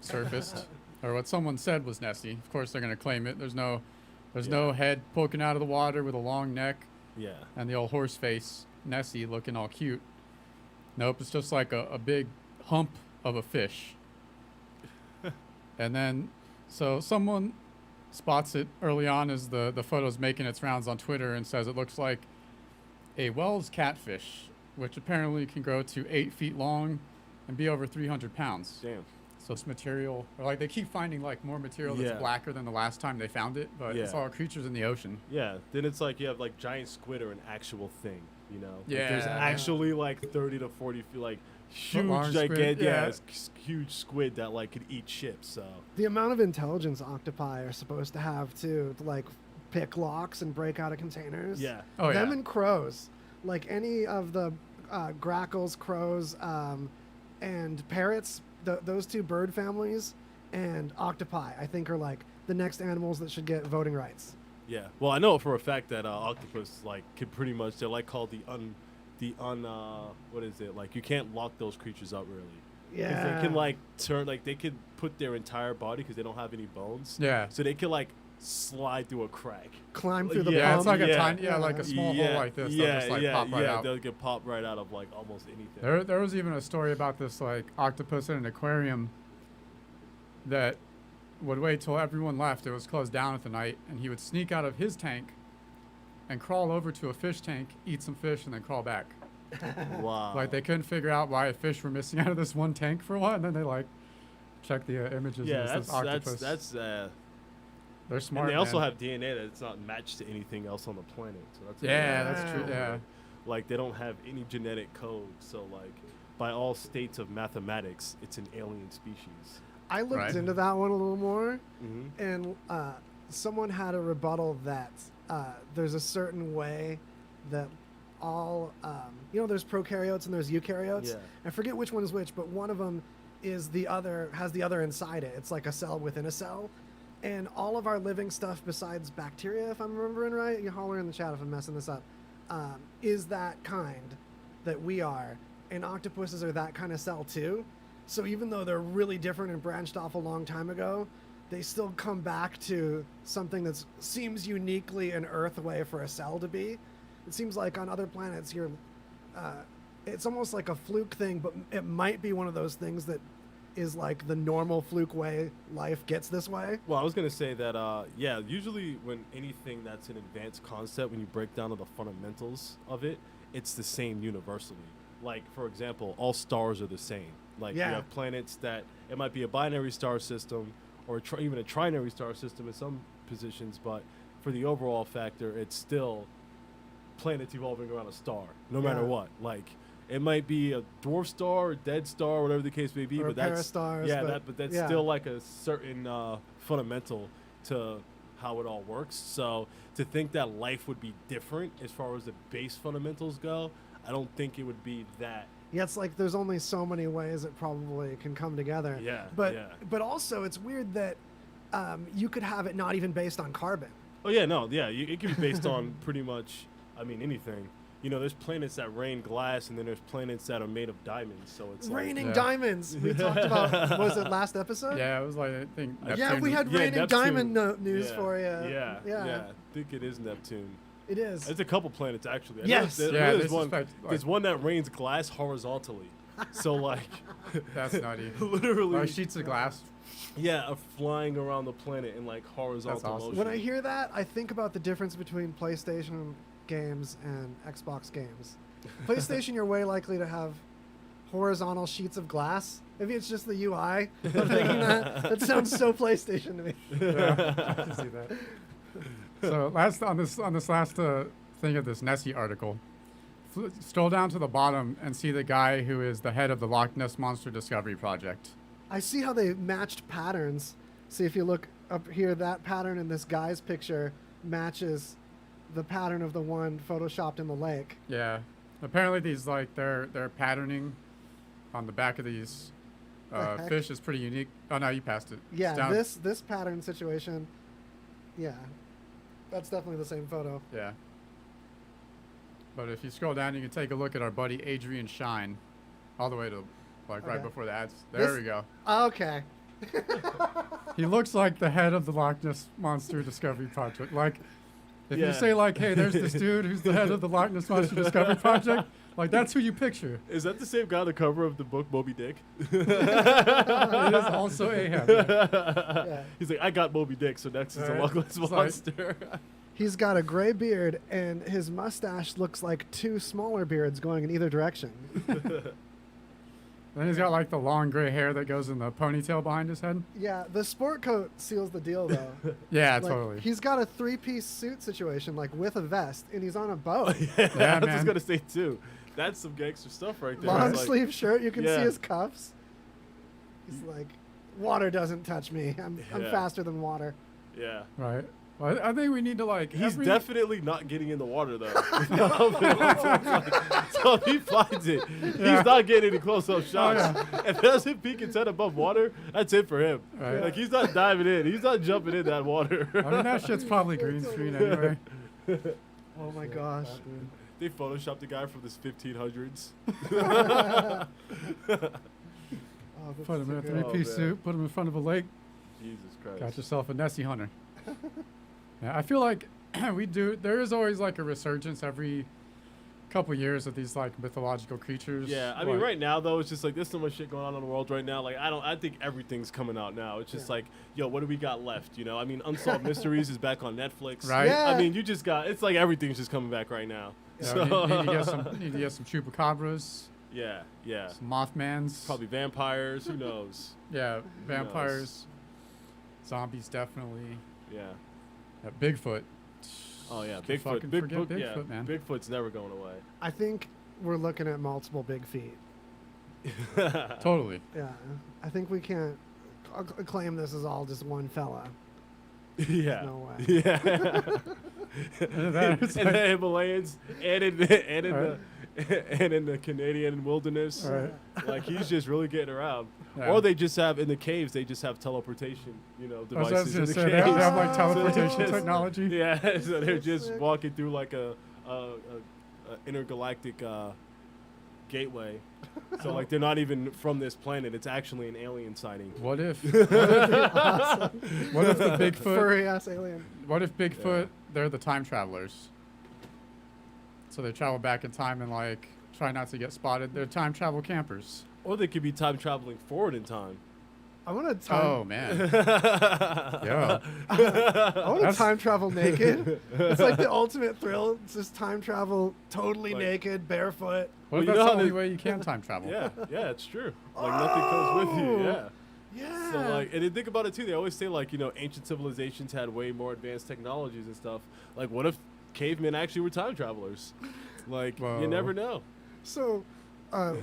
surfaced, or what someone said was Nessie. Of course, they're going to claim it. There's no head poking out of the water with a long neck. Yeah. And the old horse face, Nessie, looking all cute. Nope, it's just like a big hump of a fish. And then, so someone spots it early on as the photo's making its rounds on Twitter and says it looks like a Wells catfish, which apparently can grow to 8 feet long and be over 300 pounds. Damn. So it's material, or like they keep finding like more material that's blacker than the last time they found it, but it's all creatures in the ocean. Yeah, then it's like you have like giant squid or an actual thing, you know? Yeah. Like there's actually like 30 to 40 feet, like huge, gigantic, huge squid that like could eat ships, so. The amount of intelligence octopi are supposed to have too, to like pick locks and break out of containers. Yeah. Oh, Them and crows, like any of the grackles, crows, and parrots, those two bird families and octopi, I think, are like the next animals that should get voting rights. Yeah. Well, I know for a fact that octopus like could pretty much, they're like called what is it? Like you can't lock those creatures up really. Yeah. 'Cause they can like turn, like they could put their entire body because they don't have any bones. Yeah. So they could like slide through a crack. Climb through the Yeah, pump. it's like a tiny, like a small hole like this. They'll just like pop right out. They'll get popped right out of like almost anything. There was even a story about this like octopus in an aquarium that would wait till everyone left. It was closed down at the night, and he would sneak out of his tank and crawl over to a fish tank, eat some fish, and then crawl back. Wow. Like they couldn't figure out why fish were missing out of this one tank for a while, and then they like checked the images. Yeah, and it says octopus. that's They're smart. And they also man. have DNA that's not matched to anything else on the planet. So that's That's true. Yeah. Like they don't have any genetic code. So like by all states of mathematics, it's an alien species. I looked Right. into that one a little more, Mm-hmm. and someone had a rebuttal that there's a certain way that all, there's prokaryotes and there's eukaryotes. Yeah. I forget which one is which, but one of them is has the other inside it. It's like a cell within a cell. And all of our living stuff besides bacteria, if I'm remembering right, you holler in the chat if I'm messing this up, is that kind that we are. And octopuses are that kind of cell too. So even though they're really different and branched off a long time ago, they still come back to something that seems uniquely an Earth way for a cell to be. It seems like on other planets, it's almost like a fluke thing, but it might be one of those things that is like the normal fluke way life gets this way. Well, I was going to say that, usually when anything that's an advanced concept, when you break down to the fundamentals of it, it's the same universally. Like, for example, all stars are the same. Like, you have planets that, it might be a binary star system or even a trinary star system in some positions, but for the overall factor, it's still planets evolving around a star, no matter what. Like, it might be a dwarf star or dead star, whatever the case may be, Or but a pair of that's stars, but that's still like a certain fundamental to how it all works. So to think that life would be different as far as the base fundamentals go, I don't think it would be that. Yeah, it's like there's only so many ways it probably can come together. Yeah, But also it's weird that you could have it not even based on carbon. Oh yeah, no, yeah, it can be based on pretty much, anything. You know, there's planets that rain glass, and then there's planets that are made of diamonds. So it's Raining diamonds. We talked about. Was it last episode? Yeah, it was like I think. Yeah, we had raining Neptune. diamond news for you. Yeah. I think it is Neptune. It is. It's a couple planets actually. Yes. There's one that rains glass horizontally. So like, that's nutty. Literally, like sheets of glass. Yeah, are flying around the planet in like horizontal motion. When I hear that, I think about the difference between PlayStation games and Xbox games. PlayStation, you're way likely to have horizontal sheets of glass. Maybe it's just the UI. I'm thinking that sounds so PlayStation to me. Yeah, I can see that. So on this last thing of this Nessie article, scroll down to the bottom and see the guy who is the head of the Loch Ness Monster Discovery Project. I see how they matched patterns. See if you look up here, that pattern in this guy's picture matches the pattern of the one photoshopped in the lake. Yeah, apparently these they're patterning on the back of these fish is pretty unique. Oh no, you passed it. Yeah, this pattern situation. Yeah, that's definitely the same photo. Yeah. But if you scroll down, you can take a look at our buddy Adrian Shine, all the way to right before the ads. There we go. Okay. He looks like the head of the Loch Ness Monster Discovery Project. Like, if you Yeah. say like, "Hey, there's this dude who's the head of the Loch Ness Monster Discovery Project," like that's who you picture. Is that the same guy on the cover of the book Moby Dick? It is also Ahab. Yeah. Yeah. He's like, I got Moby Dick, so next is a Right. Loch Ness It's like- monster. He's got a gray beard, and his mustache looks like two smaller beards going in either direction. Then he's got like the long gray hair that goes in the ponytail behind his head. Yeah, the sport coat seals the deal, though. Yeah, Like, totally. He's got a three-piece suit situation, like with a vest, and he's on a boat. I was man. just gonna say too. That's some gangster stuff right there. Long It's like- sleeve shirt, you can see Yeah. his cuffs. He's like, water doesn't touch me. I'm Yeah. faster than water. Yeah. Right. Well, I think we need to like. He's every- definitely not getting in the water though. So if he finds it, Yeah. he's not getting any close-up shots. yeah. If it doesn't peak its head above water, that's it for him. Right. Like he's not diving in. He's not jumping in that water. I mean, that shit's probably green screen anyway. Oh my gosh. They photoshopped the guy from this 1500s. Oh, that's Put him in a so good. three-piece man. suit. Put him in front of a lake. Jesus Christ. Got yourself a Nessie hunter. Yeah, I feel like we do. There is always like a resurgence every couple years of these like mythological creatures. Yeah, I mean, like- right now though, it's just like there's so much shit going on in the world right now. Like, I think everything's coming out now. It's just Yeah. like, yo, what do we got left? You know, I mean, Unsolved Mysteries is back on Netflix. Right. Yeah. I mean, you just got. It's like everything's just coming back right now. Yeah, So need to get some chupacabras, yeah, yeah. some Mothmans. Probably vampires. Who knows? Yeah, vampires, zombies definitely. Yeah. Bigfoot. Oh yeah, Can Bigfoot. fucking forget Bigfoot. Yeah, Bigfoot, man. Bigfoot's never going away. I think we're looking at multiple big feet. Totally. Yeah, I think we can't claim this is all just one fella. Yeah. No way. Yeah. And then in it's the like- Himalayas and in the Canadian wilderness. Right. Like he's just really getting around. Yeah. Or they just have in the caves. They just have teleportation. I was Devices in gonna the say, caves. they have like Oh. teleportation Just- technology. Yeah, so they're just sick. walking through like a intergalactic gateway. So like they're not even from this planet. It's actually an alien sighting. What if? Awesome. What if the Bigfoot? Furry ass alien. What if Bigfoot? They're the time travelers. So they travel back in time and like try not to get spotted. They're time travel campers. Or they could be time traveling forward in time. I want to time. Oh man. Yeah. I want to That's- time travel naked. It's like the ultimate thrill. It's just time travel totally Like- naked, barefoot. What if you that's know the how only they- way you can time travel? Yeah, yeah, it's true. Like nothing comes with you. Oh. Yeah. Yeah. So like, and then think about it too. They always say like, you know, ancient civilizations had way more advanced technologies and stuff. Like, what if cavemen actually were time travelers? Like, Whoa. you never know. So,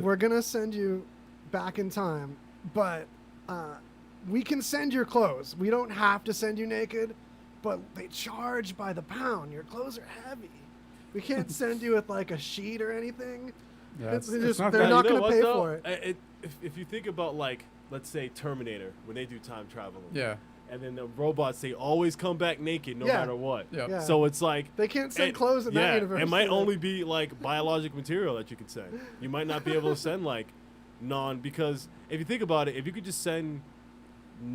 we're gonna send you back in time, but we can send your clothes. We don't have to send you naked, but they charge by the pound. Your clothes are heavy. We can't send you with like a sheet or anything. Yeah, It's it's just- not they're that- not You know gonna pay what, though? for it. If you think about like, let's say Terminator when they do time traveling. Yeah. And then the robots, they always come back naked no Yeah. matter what. Yeah. Yeah. So it's like They can't send it- clothes in yeah, that universe. it might so, like- only be like biologic material that you could send. You might not be able to send like because if you think about it, if you could just send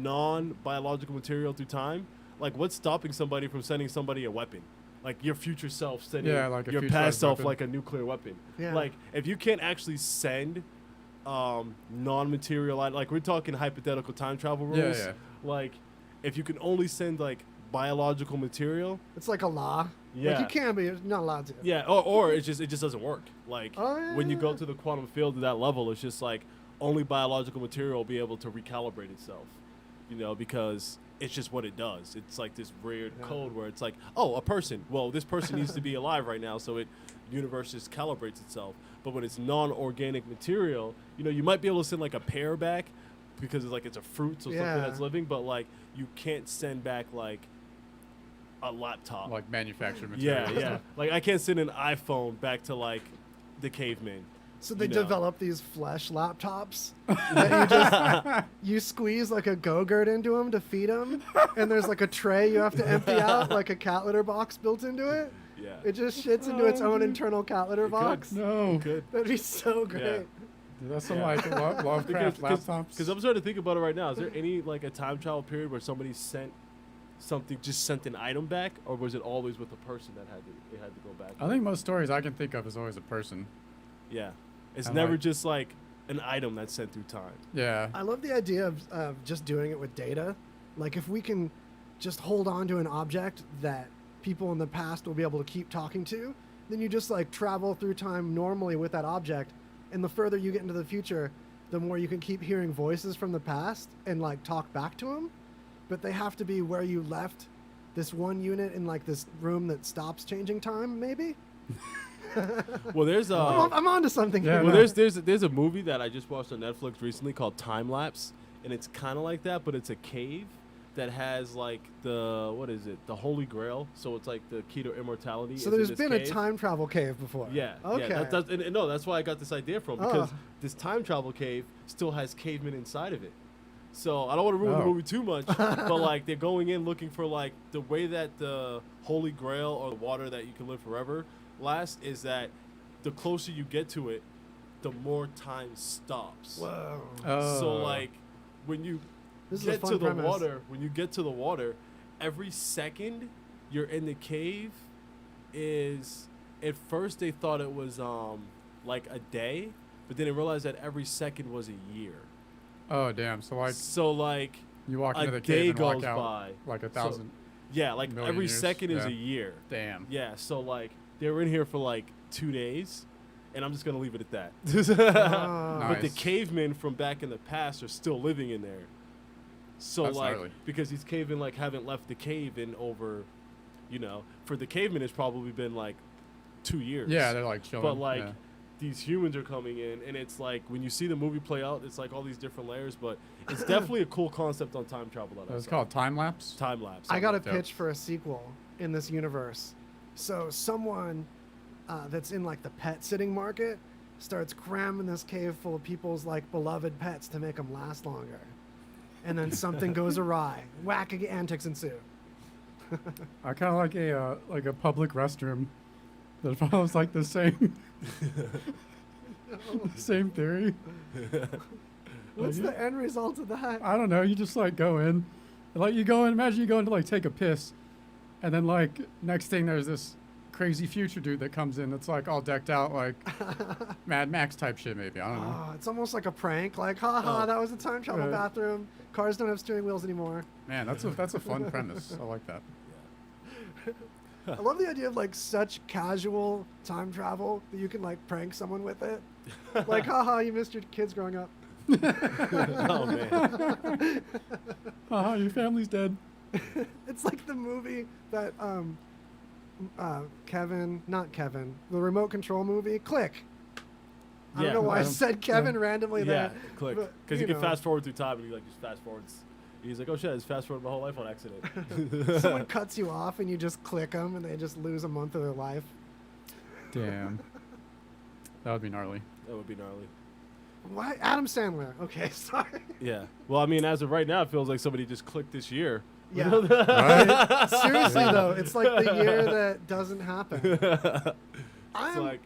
non-biological material through time, like what's stopping somebody from sending somebody a weapon? Like your future self sending Yeah, like a your futurized past self weapon. like a nuclear weapon. Yeah. Like if you can't actually send non-material, like we're talking hypothetical time travel rules. Yeah, yeah. Like if you can only send like biological material, It's like a law. Yeah. Like you can, but you're not allowed to. yeah, or it just doesn't work. Like Oh, yeah, when you yeah, go yeah. to the quantum field to that level, it's just like only biological material will be able to recalibrate itself. You know, because it's just what it does. It's like this weird Yeah. code where it's like, oh, a person. Well, this person needs to be alive right now, so universe just calibrates itself. But when it's non-organic material, you know, you might be able to send like a pear back because it's a fruit, so something Yeah. that's living. But like you can't send back like a laptop. Like manufactured material. Yeah, yeah. Like I can't send an iPhone back to like the cavemen. So they You know. develop these flesh laptops that you squeeze like a Go-Gurt into them to feed them, and there's like a tray you have to empty out, like a cat litter box built into it. Yeah. It just shits into its own internal cat litter It could. box. No. Good. That'd be so great. That's some Yeah. like Lovecraft laptops. Because I'm starting to think about it right now. Is there any like a time travel period where somebody sent an item back, or was it always with the person that it had to go back? I think most stories I can think of is always a person. Yeah, it's And, never like- just like an item that's sent through time. Yeah. I love the idea of just doing it with data. Like if we can just hold on to an object that people in the past will be able to keep talking to, then you just like travel through time normally with that object. And the further you get into the future, the more you can keep hearing voices from the past and like talk back to them. But they have to be where you left this one unit in like this room that stops changing time, maybe? Well, there's I'm onto something Yeah, here. well, no. there's a movie that I just watched on Netflix recently called Time Lapse, and it's kind of like that, but it's a cave that has like the Holy Grail. So it's like the key to immortality. So is in there's this been a cave. time travel cave before. Yeah. Okay. Yeah, no, that's why I got this idea from, because Oh. this time travel cave still has cavemen inside of it. So I don't want to ruin the Oh. movie too much, but like they're going in looking for like the way that the Holy Grail or the water that you can live forever lasts is that the closer you get to it, the more time stops. Whoa. So like when you This is a get fun to the premise. water, every second you're in the cave is, at first they thought it was like a day, but then they realized that every second was a year. Oh damn! So like So like you walk into a the day cave and walk goes out by. like a So- thousand. Yeah, like million every years, second is yeah. a year. Damn. Yeah, so like they were in here for like 2 days, and I'm just gonna leave it at that. Ah. But the Nice. cavemen from back in the past are still living in there. So That's like gnarly. because these cavemen like haven't left the cave in over, for the cavemen it's probably been like 2 years. Yeah, they're like chilling. But like yeah. these humans are coming in, and it's like when you see the movie play out, it's like all these different layers. But it's definitely a cool concept on time travel. That I It's saw. called time lapse. Time lapse. I got a Dope. pitch for a sequel in this universe. So someone that's in like the pet sitting market starts cramming this cave full of people's like beloved pets to make them last longer. And then something goes awry. Wacky antics ensue. I kind of like a public restroom that follows like the same same theory. What's the end result of that? I don't know. You just like go in, like you go in. Imagine you go in to like take a piss, and then like next thing there's this crazy future dude that comes in that's like all decked out like Mad Max type shit. Maybe I don't know. Oh, it's almost like a prank. Like, haha, Oh. that was a time travel Right. bathroom. Cars don't have steering wheels anymore. Man, that's a fun premise. I like that. I love the idea of like such casual time travel that you can like prank someone with it. Like, haha, you missed your kids growing up. Oh man. Your family's dead. It's like the movie that the remote control movie, Click. I don't know why I Adam- said Kevin randomly Yeah, there. click. but, Because you can know, fast forward through time, and you like just fast forwards. He's like, oh shit, I just fast forward my whole life on accident. Someone cuts you off and you just click them and they just lose a month of their life. Damn. That would be gnarly. That would be gnarly. Why? Adam Sandler. Okay, sorry. Yeah. Well, I mean, as of right now, it feels like somebody just clicked this year. Yeah. Right? Seriously though, it's like the year that doesn't happen. It's I'm like,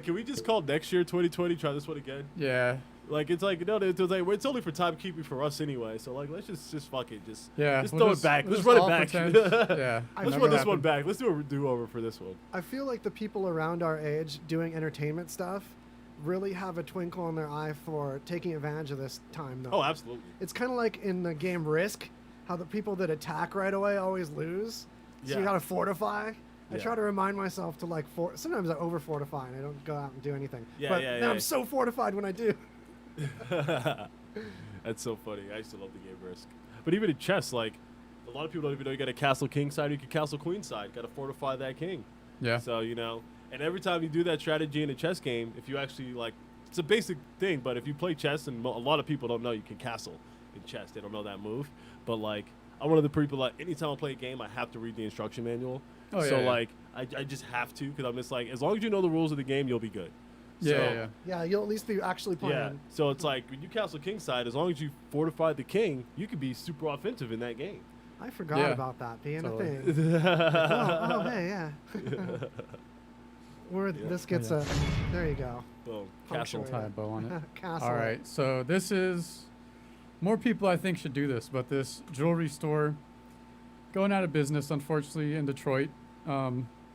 can we just call next year 2020? Try this one again. Yeah. Like it's like it's only for timekeeping for us anyway. So like let's just fuck it, just Yeah. just we'll throw it back. we'll Let's just run it all back. pretend- yeah. I Let's never run this one happened. back. Let's do a do-over for this one. I feel like the people around our age doing entertainment stuff really have a twinkle in their eye for taking advantage of this time though. Oh, absolutely. It's kind of like in the game Risk, how the people that attack right away always lose. So you Yeah. gotta fortify. I Yeah. try to remind myself to like sometimes I over fortify and I don't go out and do anything. Yeah, but yeah, then yeah. I'm so fortified when I do. That's so funny. I used to love the game Risk. But even in chess, like a lot of people don't even know you got a castle king side, you can castle queen side. Got to fortify that king. Yeah. So and every time you do that strategy in a chess game, if you actually it's a basic thing, but if you play chess, and a lot of people don't know you can castle in chess, they don't know that move. But like I'm one of the people that anytime I play a game, I have to read the instruction manual. Oh, yeah, so yeah. like I just have to, because I'm just like, as long as you know the rules of the game, you'll be good. Yeah. So, Yeah. Yeah, you'll at least be actually playing. yeah. So it's like when you castle king side, as long as you fortify the king, you can be super offensive in that game. I forgot Yeah. about that being Totally. a thing. oh, hey, yeah. Where this gets yeah. there you go. Boom. Punctuate Castle. Tie a bow on it. Castle. All right, so this is more people I think should do this, but this jewelry store going out of business, unfortunately, in Detroit.